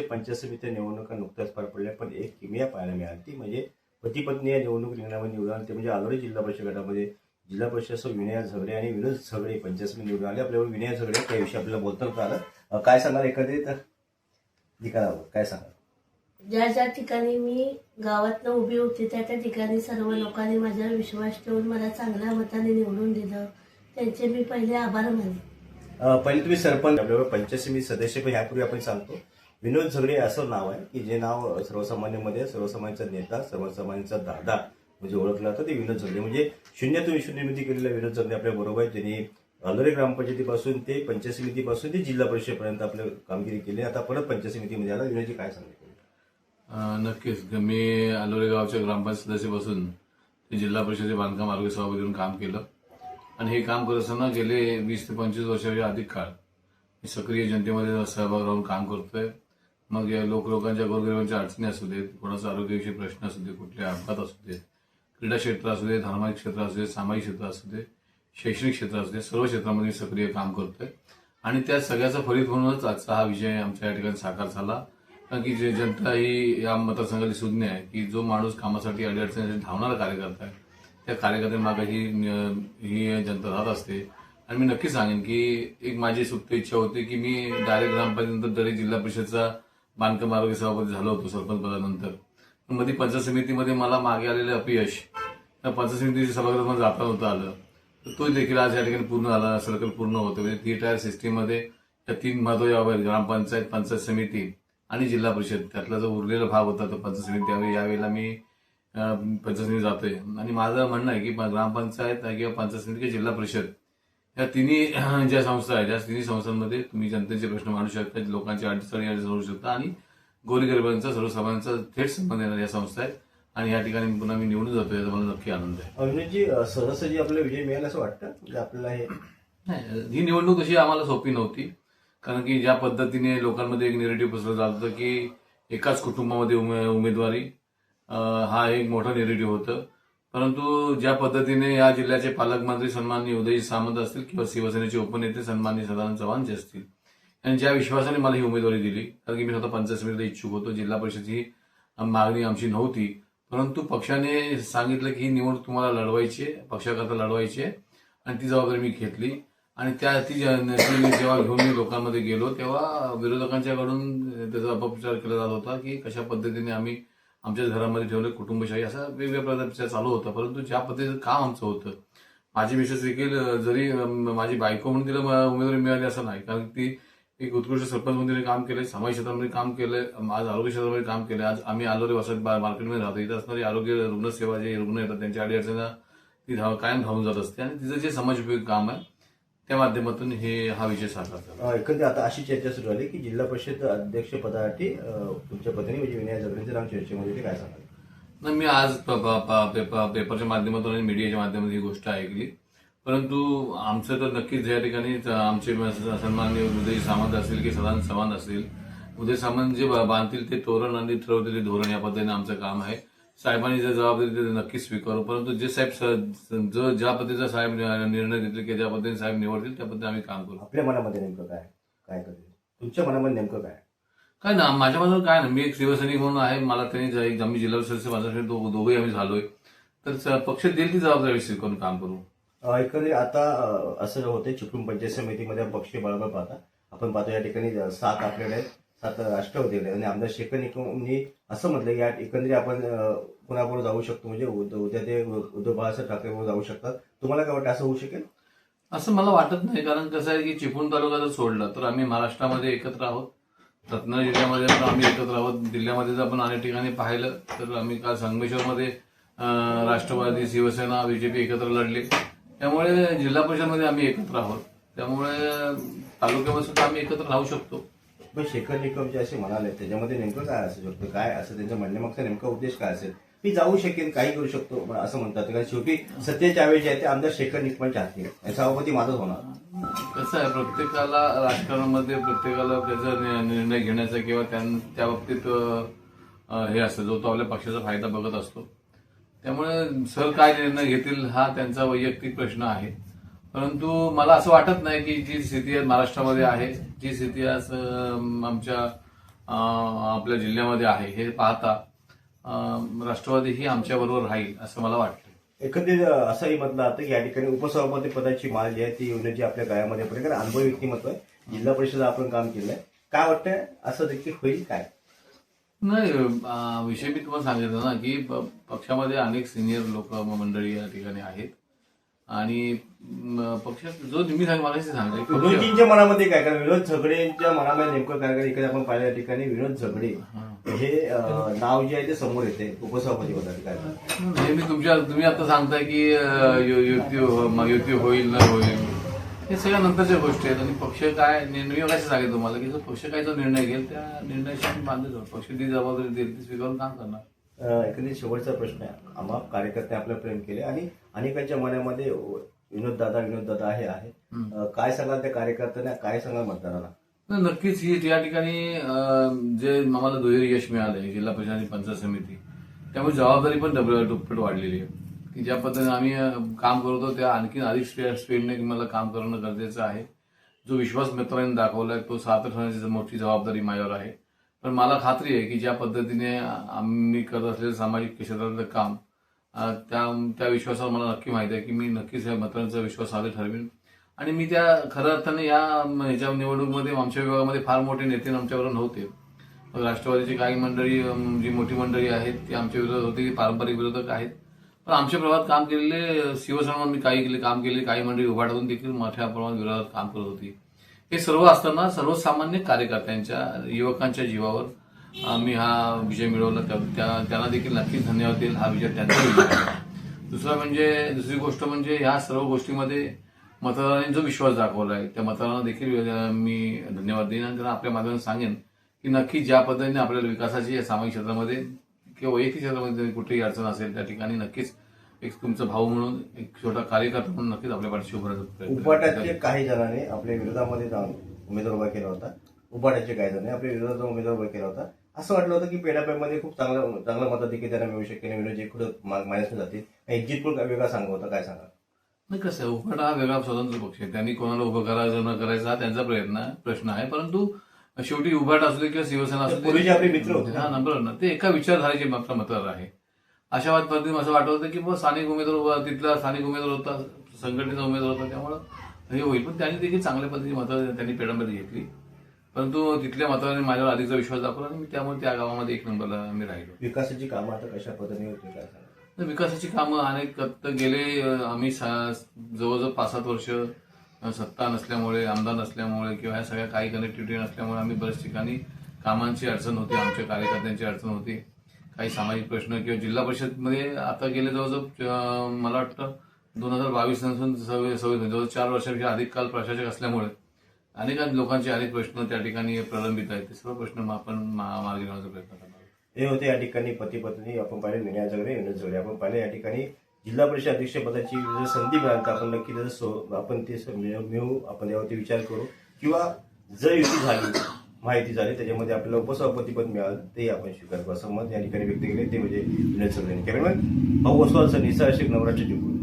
पंचायत समिती निवडणुका नुकत्याच पार पडल्या, पण एक किमया पाहायला मिळाली ती म्हणजे पती पत्नी या निवडणूक रिंगणामध्ये निवडून आले. ते म्हणजे आलोरी जिल्हा परिषद गटामध्ये जिल्हा परिषद सदस्य विनय झगडे आणि विनोद झगडे पंचायत समिती निवडून आले. आपल्यावर विनय झगडे त्याविषयी आपल्याला बोलता आलं. काय सांगाल एकंदरीत निकालावर काय सांगाल? ज्या ज्या ठिकाणी मी गावातनं उभी होते त्या त्या ठिकाणी सर्व लोकांनी माझ्यावर विश्वास ठेवून मला चांगल्या मताने निवडून दिलं, त्यांचे मी पहिले आभार मानले. पहिले तुम्ही सरपंच, आपल्यावर पंचायत समिती सदस्य, पण ह्यापूर्वी आपण सांगतो विनोद झगडे असं नाव आहे की जे नाव सर्वसामान्यांमध्ये सर्वसामान्यांचा नेता सर्वसामान्यांचा दादा म्हणजे ओळखलं जातं ते विनोद झगडे. म्हणजे शून्यातून विश्व निर्मिती केलेला विनोद झगडे आपल्या बरोबर आहे, ज्यांनी आलोरी ग्रामपंचायतीपासून ते पंचायत समितीपासून ते जिल्हा परिषदेपर्यंत आपलं कामगिरी केली. आता परत पंचायत समितीमध्ये आला. विनोदजी काय सांगितलं? नक्कीच मी आलोरे गावच्या ग्रामपंचायत सदस्यापासून ते जिल्हा परिषदेचे बांधकाम आरोग्य सभापती म्हणून काम केलं आणि हे काम करत असताना गेले 20 ते 25 वर्षाच्या अधिक काळ मी सक्रिय जनतेमध्ये सहभाग राहून काम करतोय. मग लोकांच्या गोरगरिबांच्या अडचणी असू देत, कोणाचा आरोग्याविषयी प्रश्न असू दे, कुठले अपघात असू देत, क्रीडा क्षेत्र असू दे, धार्मिक क्षेत्र असू दे, सामाजिक क्षेत्र असू दे, शैक्षणिक क्षेत्र असू दे, सर्व क्षेत्रामध्ये सक्रिय काम करतोय आणि त्या सगळ्याचा फलित म्हणूनच आजचा हा विषय आमच्या या ठिकाणी साकार झाला. कारण की जे जनता ही या मतदारसंघाची सुज्ञ आहे की जो माणूस कामासाठी अडीअडचणीसाठी धावणारा कार्यकर्ता आहे त्या कार्यकर्त्यांमागे ही जनता राहत असते. आणि मी नक्की सांगेन की एक माझी सुप्त इच्छा होती की मी डायरेक्ट ग्रामपंचायतीनंतर तरी जिल्हा परिषदचा बांधकाम आरोग्य सभापती झालो होतो सरपंच पदानंतर. मध्ये पंचायत समितीमध्ये मला मागे आलेले अपयश त्या पंचायत समितीच्या सभागृहात जाता नव्हतं आलं, तर तो देखील आज या ठिकाणी पूर्ण झाला, सर्कल पूर्ण होतं. म्हणजे 3 टायर सिस्टीममध्ये त्या 3 महत्वाच्या बाबी आहेत, ग्रामपंचायत, पंचायत समिती आणि जिल्हा परिषद. त्यातला जो उरलेला भाग होता तो पंचायत समिती. यावेळेला मी पंचायत समिती जातोय आणि माझं म्हणणं आहे की ग्रामपंचायत किंवा पंचायत समिती किंवा जिल्हा परिषद या तिन्ही ज्या संस्था आहेत त्या तिन्ही संस्थांमध्ये तुम्ही जनतेचे प्रश्न मांडू शकता, लोकांची अडचणी सोडू शकता आणि गोरगरिबांचा सर्वसामान्यांचा थेट संबंध येणाऱ्या या संस्था आहेत आणि या ठिकाणी पुन्हा मी निवडून जातोय याचा मला नक्की आनंद आहे. विनोदजी सहजासहजी आपल्याला विजय मिळाला असं वाटतं म्हणजे आपल्याला हे नाही, ही निवडणूक तशी आम्हाला सोपी नव्हती. कारण की ज्या पद्धतीने लोकांमध्ये एक नेरेटिव्ह पसरलं जात होतं की एकाच कुटुंबामध्ये उमेदवारी हा एक मोठा नेरेटिव्ह होतं. परंतु ज्या पद्धतीने या जिल्ह्याचे पालकमंत्री सन्माननीय उदयजी सामंत असतील किंवा शिवसेनेचे उपनेते सन्माननीय सदानंद चव्हाण जे असतील आणि ज्या विश्वासाने मला ही उमेदवारी दिली, कारण की मी स्वतः पंचायत समितीला इच्छुक होतो, जिल्हा परिषदची मागणी आमची नव्हती, परंतु पक्षाने सांगितलं की ही निवडणूक तुम्हाला लढवायची आहे, पक्षाकरता लढवायची आहे आणि ती जबाबदारी मी घेतली. आणि ती जेव्हा घेऊन मी लोकांमध्ये गेलो तेव्हा विरोधकांच्याकडून त्याचा अपप्रचार केला जात होता की कशा पद्धतीने आम्ही आमच्याच घरामध्ये ठेवले कुटुंबशाही, असा वेगवेगळ्या प्रकारचा चालू होता. परंतु ज्या पद्धतीचं काम आमचं होतं, माझी मिसेस देखील जरी माझी बायको म्हणून तिला उमेदवारी मिळाली असं नाही, कारण ती एक उत्कृष्ट सरपंच म्हणून काम केलंय, सामाजिक क्षेत्रामध्ये काम केलंय, आज आरोग्य क्षेत्रामध्ये काम केलंय. आज आम्ही आलोरे वसत मार्केटमध्ये राहतो, इथं असणारी आरोग्य रुग्णसेवा जे रुग्ण येतात त्यांच्या अडीअडचणींना ती कायम धावून जात असते आणि तिचं जे समाजोपयोगी काम आहे त्या माध्यमातून हा विषय साकार झाला. एकंदरीत आता अशी चर्चा सुरू झाली की जिल्हा परिषद अध्यक्ष पदासाठी तुमच्या पत्नी म्हणजे विनय झगडेंचं नाम चर्चेमध्ये, ते काय सांगाल? मी आज पेपरच्या माध्यमातून आणि मीडियाच्या माध्यमातून ही गोष्ट ऐकली, परंतु आमचं तर नक्कीच या ठिकाणी आमचे सन्माननीय उदय सामंत असतील की सदानंद चव्हाण असतील, उदय सामंत जे बांधतील ते तोरण आणि ठरवतील ते धोरण, या पद्धतीने आमचं काम आहे. साहेबांनी जर जबाबदारी ते नक्कीच स्वीकारू, परंतु जे साहेब ज्या पद्धतीचा साहेब निर्णय घेतले की ज्या पद्धतीने साहेब निवडतील त्या पद्धतीने आम्ही काम करू. आपल्या मनामध्ये नेमकं काय काय करतील? तुमच्या मनामध्ये नेमकं काय ना, माझ्या मनात काय ना, मी एक शिवसैनिक म्हणून आहे, मला त्यांनी आम्ही जिल्हा परिषद दोघंही आम्ही झालोय, तर पक्ष देईल ती जबाबदारी स्वीकारून काम करू. एकंदरीत आता असं होतं चिपळूण पंचायत समितीमध्ये पक्ष बळावर पाहता आपण पाहतो या ठिकाणी 7 आपल्याकडे 7 राष्ट्रवादी आणि आमदार शेखर निकमनी असं म्हटलं की या एकंदरीत आपण कुणाबरोबर जाऊ शकतो, म्हणजे उद्या ते उद्धव बाळासाहेब ठाकरेबरोबर जाऊ शकतात. तुम्हाला काय वाटतं असं होऊ शकेल? असं मला वाटत नाही, कारण कसं आहे की चिपळूण तालुका जर सोडला तर आम्ही महाराष्ट्रामध्ये एकत्र आहोत, रत्नागिरी जिल्ह्यामध्ये पण आम्ही एकत्र आहोत, जिल्ह्यामध्ये जर आपण अनेक ठिकाणी पाहिलं तर आम्ही काल संगमेश्वरमध्ये राष्ट्रवादी शिवसेना बीजेपी एकत्र लढले, त्यामुळे जिल्हा परिषदमध्ये आम्ही एकत्र आहोत, त्यामुळे तालुक्यामध्ये सुद्धा आम्ही एकत्र राहू शकतो. पण शेखर निकम जे असे म्हणाले त्याच्यामध्ये नेमकं काय असू शकतं, काय असं त्यांच्या म्हणण्यामागचा नेमका उद्देश काय असेल? मी जाऊ शकेन, काही करू शकतो असं म्हणतात, कारण शेवटी सत्तेच्या वेळी जे आहे ते आमदार शेखर निकमचे आहेत, सभापती माझाच होणार. कसं आहे, प्रत्येकाला राजकारणामध्ये प्रत्येकाला त्याचा निर्णय घेण्याचा किंवा त्या बाबतीत हे असतं, जो तो आपल्या पक्षाचा फायदा बघत असतो, त्यामुळे सर काय निर्णय घेतील हा त्यांचा वैयक्तिक प्रश्न आहे. परंतु मला असं वाटत नाही की जी स्थिती महाराष्ट्रामध्ये आहे, जी स्थिती आज आमच्या आपल्या जिल्ह्यामध्ये आहे हे पाहता राष्ट्रवादी ही आमच्याबरोबर राहील असं मला वाटतं. एकंदरीत असंही म्हटलं जातं की या ठिकाणी उपसभापती पदाची माल जी आहे ती योजनेची आपल्या गळ्यामध्ये पडेल, कारण अनुभवी व्यक्तिमत्व आहे. जिल्हा परिषद आपण काम केलंय, काय वाटतंय असं देखील होईल काय? नाही, विषय मी तुम्हाला सांगितलं ना की पक्षामध्ये अनेक सिनियर लोक मंडळी या ठिकाणी आहेत आणि पक्षात जो मी मला सांगितलं की विनोदजींच्या मनामध्ये काय, कारण विनोद झगडेंच्या मनामध्ये नेमकं काय, कारण इकडे आपण पाहिलं या ठिकाणी विनोद झगडे हे नाव जे आहे ते समोर येते उपसभापती पदाची. काय हे मी तुम्ही आता सांगताय की युती होईल न होईल, हे सगळ्या नंतरच्या गोष्टी आहेत आणि पक्ष काय निर्णय कसं सांगेल तुम्हाला की जो पक्ष काय जो निर्णय घेईल त्या निर्णयाशी आम्ही बांधत आहोत. पक्ष ती जबाबदारी देईल ती स्वीकारून काम करणार. एकंदरीत शेवटचा प्रश्न आहे, आम्हा कार्यकर्ते आपलं प्रेम केले आणि अनेकांच्या मनामध्ये विनोद दादा हे आहे. काय सांगाल त्या कार्यकर्त्यांना, काय सांगाल मतदाराला? नक्कीच ही या ठिकाणी जे आम्हाला दुहेरी यश मिळालंय जिल्हा परिषद आणि पंचायत समिती, त्यामुळे जबाबदारी पण दुप्पट वाढलेली आहे की ज्या पद्धतीने आम्ही काम करतो त्या आणखी अधिक स्पीडने मला काम करणं गरजेचं आहे. जो विश्वास मित्रांनी दाखवलाय तो सार्थ ठरवण्याची मोठी जबाबदारी माझ्यावर आहे. पण मला खात्री आहे की ज्या पद्धतीने आम्ही करत असलेलं सामाजिक क्षेत्रातलं काम त्या विश्वासावर मला नक्की माहिती आहे की मी नक्कीच या मित्रांचा विश्वास साधे ठरवेन आणि मी त्या खऱ्या अर्थाने ह्याच्या निवडणुकीमध्ये आमच्या विभागामध्ये फार मोठे नेते आमच्याबरोबर नव्हते. राष्ट्रवादीची काही मंडळी जी मोठी मंडळी आहेत ती आमच्या विरोधात होती, पारंपरिक विरोधक आहेत. पण आमच्या प्रभावात काम केलेले शिवसेना काही काम केले, काही मंडळी उभाटातून देखील मोठ्या प्रमाणात विरोधात काम करत होती. हे सर्व असताना सर्वसामान्य कार्यकर्त्यांच्या युवकांच्या जीवावर आम्ही हा विजय मिळवला. त्यांना देखील नक्कीच धन्यवाद देईल. हा विजय त्यांचा विजय आहे. दुसरी गोष्ट म्हणजे ह्या सर्व गोष्टीमध्ये मतदारांनी जो विश्वास दाखवलाय त्या मतदारांना देखील मी धन्यवाद देईन आणि त्यांना आपल्या माध्यमातून सांगेन की नक्की ज्या पद्धतीने आपल्याला विकासाची या सामाजिक क्षेत्रामध्ये किंवा वैयक्तिक क्षेत्रामध्ये कुठेही अडचण असेल त्या ठिकाणी नक्कीच एक तुमचा भाऊ म्हणून एक छोटा कार्यकर्ता म्हणून नक्कीच आपल्या पाठीशी उभं राहतो. उपाटाचे काही जणांनी आपल्या विरोधामध्ये जाऊन उमेदवार उभा केला होता. उपाटाचे काही जणांनी आपल्या विरोधात जाऊन उमेदवार उभा केला होता. असं वाटलं होतं की पेडापेमध्ये खूप चांगलं मताधिक्य त्यांना मिळू शकेल, विनोदजी कुठं मायनस जातील. एक्झिट पोल वेगळा सांगत होता, काय सांगा? नाही, कसं आहे, उपाटा हा वेगळा स्वतंत्र पक्ष आहे. त्यांनी कोणाला उभं करायचं न करायचा हा त्यांचा प्रश्न आहे. परंतु शेवटी उभाट असू दे किंवा शिवसेना असू पूर्वीचे आपले मित्र होते हा नंबर ना ते एका विचारधारेचे मात्र मतदार आहे. अशा पद्धतीने असं वाटत होतं की स्थानिक उमेदवार तिथला स्थानिक उमेदवार होता, संघटनेचा उमेदवार होता, त्यामुळे हे होईल. पण त्यांनी देखील चांगल्या पद्धतीची मतं त्यांनी पेडामध्ये घेतली. परंतु तिथल्या मतदारांनी माझ्यावर अधिकचा विश्वास दाखवला आणि त्यामुळे त्या गावामध्ये एक नंबरला मी राहिलो. विकासाची कामं आता कशा पद्धतीने होती, काय सांगा? विकासाची कामं अनेक गेले आम्ही जवळजवळ 5-7 वर्ष सत्ता नसल्यामुळे, आमदार नसल्यामुळे किंवा ह्या सगळ्या काही कनेक्टिव्हिटी नसल्यामुळे आम्ही बऱ्याच ठिकाणी कामांची अडचण होती, आमच्या कार्यकर्त्यांची अडचण होती, काही सामाजिक प्रश्न किंवा जिल्हा परिषदमध्ये आता गेले जवळजवळ मला वाटतं 2022 नसून 26 जवळ 4 वर्षापेक्षा अधिक काल प्रशासक असल्यामुळे अनेक लोकांचे अनेक प्रश्न त्या ठिकाणी प्रलंबित आहेत. ते सर्व प्रश्न आपण मार्गी लावण्याचा प्रयत्न करणार. हे होते या ठिकाणी पती पत्नी. आपण पाहिले विनय झगडे, विनोद झगडे. आपण पाहिले या ठिकाणी जिल्हा परिषद अध्यक्षपदाची जर संधी मिळाली तर आपण नक्की आपण ते मिळू, आपण यावरती विचार करू किंवा जर युती झाली, माहिती झाली, त्याच्यामध्ये आपल्याला उपसभापती पद मिळालं ते आपण स्वीकार करू असं मत या ठिकाणी व्यक्त केले. ते म्हणजे विनोद झगडे. कॅमेरामॅन भाऊ वसवाल सर, निसार शेख, नवराष्ट्र जिंकून.